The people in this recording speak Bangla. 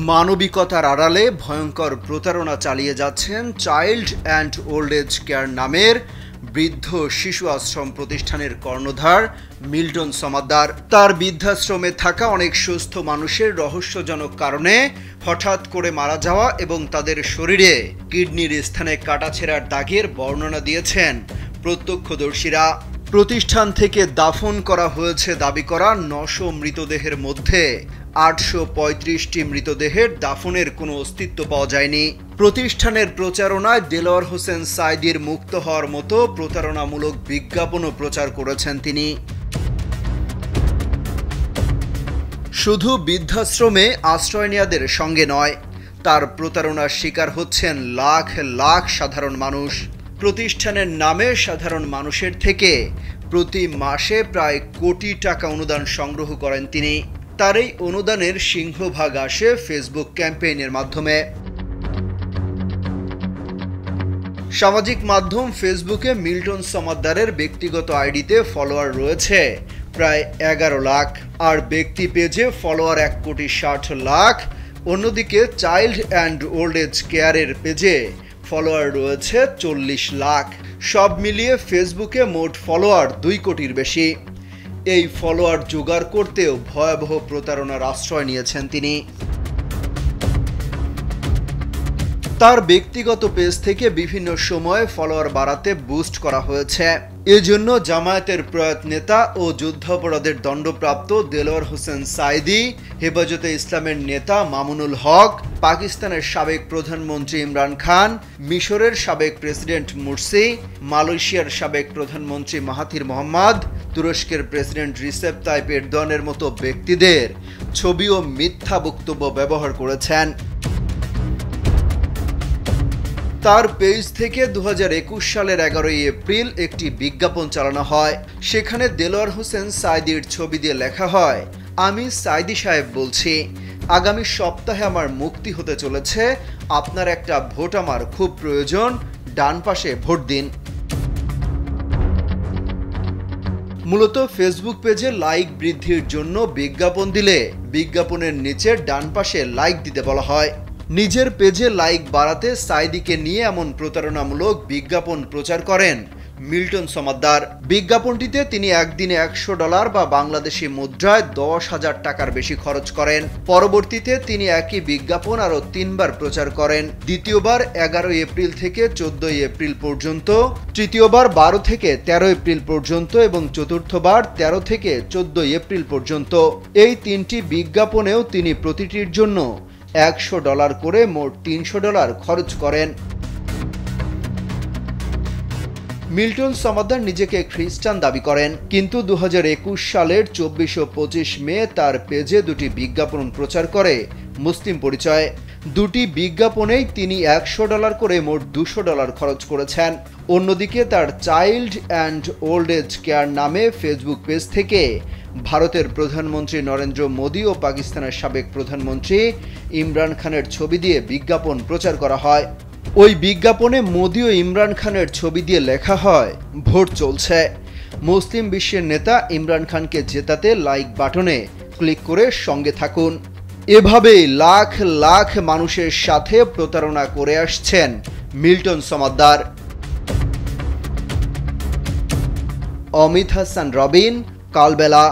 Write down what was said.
মানবিকতার আড়ালে ভয়ঙ্কর প্রতারণা চালিয়ে যাচ্ছেন child and old age care নামের বৃদ্ধ শিশু আশ্রম প্রতিষ্ঠানের কর্ণধার মিল্টন সমাদ্দার। তার বৃদ্ধাশ্রমে থাকা অনেক সুস্থ মানুষের রহস্যজনক কারণে হঠাৎ করে মারা যাওয়া এবং তাদের শরীরে কিডনির স্থানে কাটাছেঁড়ার দাগের বর্ণনা দিয়েছেন প্রত্যক্ষদর্শীরা। প্রতিষ্ঠান থেকে দাফন করা হয়েছে দাবি করা ৯০০ মৃতদেহের মধ্যে ৮৩৫টি মৃতদেহের দাফনের কোনো অস্তিত্ব পাওয়া যায়নি। প্রতিষ্ঠানের প্রচারণায় দেলোয়ার হোসেন সাঈদীর মুক্ত হওয়ার মতো প্রতারণামূলক বিজ্ঞাপনও প্রচার করেছেন তিনি। শুধু বৃদ্ধাশ্রমে আশ্রয় নেওয়াদের সঙ্গে নয়, তার প্রতারণার শিকার হচ্ছেন লাখ লাখ সাধারণ মানুষ। প্রতিষ্ঠানের নামে সাধারণ মানুষের থেকে প্রতি মাসে প্রায় কোটি টাকা অনুদান সংগ্রহ করেন তিনি। তার এই অনুদানের সিংহভাগ আসে ফেসবুক ক্যাম্পেইনের মাধ্যমে। সামাজিক মাধ্যম ফেসবুকে মিল্টন সমাদ্দারের ব্যক্তিগত আইডিতে ফলোয়ার রয়েছে প্রায় ১১ লাখ, আর ব্যক্তি পেজে ফলোয়ার ১,৬০,০০,০০০। অন্যদিকে চাইল্ড অ্যান্ড ওল্ড এজ কেয়ারের পেজে ফলোয়ার রয়েছে ৪০ লাখ। সব মিলিয়ে ফেসবুকে মোট ফলোয়ার ২ কোটির বেশি। এই ফলোয়ার জোগাড় করতেও ভয়াবহ প্রতারণার আশ্রয় নিয়েছেন তিনি। তার ব্যক্তিগত পেজ থেকে বিভিন্ন সময়ে ফলোয়ার বাড়াতে বুস্ট করা হয়েছে। এজন্য জামায়াতের প্রয়াত নেতা ও যুদ্ধাপরাধের দণ্ডপ্রাপ্ত দেলোয়ার হোসেন সাঈদী, হেফাজতে ইসলামের নেতা মামুনুল হক, পাকিস্তানের সাবেক প্রধানমন্ত্রী ইমরান খান, মিশরের সাবেক প্রেসিডেন্ট মুরসি, মালয়েশিয়ার সাবেক প্রধানমন্ত্রী মাহাথির মোহাম্মদ, তুরস্কের প্রেসিডেন্ট রিসেপ তাইপ এরদোয়ানের মতো ব্যক্তিদের ছবি ও মিথ্যা বক্তব্য ব্যবহার করেছেন। তার পেজ থেকে ২০২১ সালের ১১ এপ্রিল একটি বিজ্ঞাপন চালানো হয়। সেখানে দেলোয়ার হোসেন সাঈদীর ছবি দিয়ে লেখা হয়, আমি সাঈদী সাহেব বলছি, আগামী সপ্তাহে আমার মুক্তি হতে চলেছে। আপনার একটা ভোট আমার খুব প্রয়োজন, ডান পাশে ভোট দিন। মূলত ফেসবুক পেজে লাইক বৃদ্ধির জন্য বিজ্ঞাপন দিলে বিজ্ঞাপনের নিচে ডান পাশে লাইক দিতে বলা হয়। নিজের পেজে লাইক বাড়াতে সাঈদীকে নিয়ে এমন প্রতারণামূলক বিজ্ঞাপন প্রচার করেন মিল্টন সমাদ্দার। বিজ্ঞাপনটিতে তিনি একদিনে $১০০ বা বাংলাদেশি মুদ্রায় ১০,০০০ টাকার বেশি খরচ করেন। পরবর্তীতে তিনি একই বিজ্ঞাপন আরও ৩ বার প্রচার করেন। দ্বিতীয়বার ১১ এপ্রিল থেকে ১৪ এপ্রিল পর্যন্ত, তৃতীয়বার ১২ থেকে ১৩ এপ্রিল পর্যন্ত এবং চতুর্থবার ১৩ থেকে ১৪ এপ্রিল পর্যন্ত। এই ৩টি বিজ্ঞাপনেও তিনি প্রতিটির জন্য $১০০ করে মোট $৩০০ খরচ করেন। মিল্টন সমাদ্দার নিজেকে খ্রিস্টান দাবি করেন, কিন্তু ২০২১ সালের ২৪ ও ২৫ মে তার পেজে দুটি বিজ্ঞাপন প্রচার করে মুসলিম পরিচয়। দুটি বিজ্ঞাপনেই তিনি $১০০ করে মোট $২০০ খরচ করেছেন। অন্যদিকে তার child and old age care নামে ফেসবুক পেজ থেকে ভারতের প্রধানমন্ত্রী নরেন্দ্র মোদী ও পাকিস্তানের সাবেক প্রধানমন্ত্রী ইমরান খানের ছবি দিয়ে বিজ্ঞাপন প্রচার করা হয়। ওই বিজ্ঞাপনে মোদী ও ইমরান খানের ছবি দিয়ে লেখা হয়, ভোট চলছে, মুসলিম বিশ্বের নেতা ইমরান খানকে জেতাতে লাইক বাটনে ক্লিক করে সঙ্গে থাকুন। এভাবেই লাখ লাখ মানুষের সাথে প্রতারণা করে আসছেন মিল্টন সমাদ্দার। অমিত হাসান রবিন, কালবেলা।